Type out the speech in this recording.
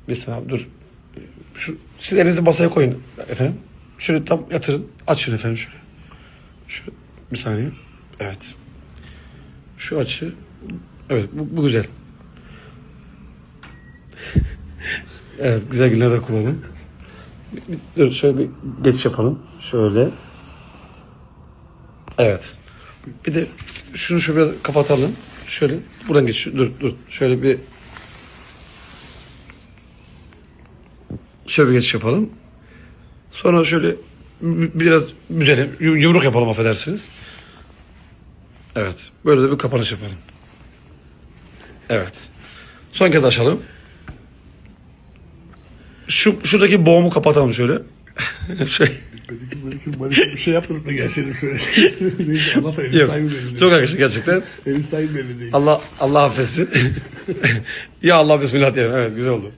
Bir saniye abi dur. Siz elinizi masaya koyun efendim. Şöyle tam yatırın. Açın efendim şöyle. Şu bir saniye. Evet. Şu açı. Evet bu güzel. Evet güzel günlerde kullanın. Dur şöyle bir geç yapalım. Şöyle. Evet. Bir de şunu şöyle biraz kapatalım. Şöyle buradan geç. Dur. Şöyle bir geçiş yapalım. Sonra şöyle biraz büzelim. Yumruk yapalım affedersiniz. Evet. Böyle de bir kapanış yapalım. Evet. Son kez açalım. Şuradaki boğumu kapatalım şöyle. Belki bir şey yaptırıp da gelseydim şöyle. Neyse anlat elin Yok. sahibi belli değil. Çok yakışık gerçekten. Elin sahibi belli değil. Allah affetsin. Ya Allah bismillah diyelim. Evet güzel oldu.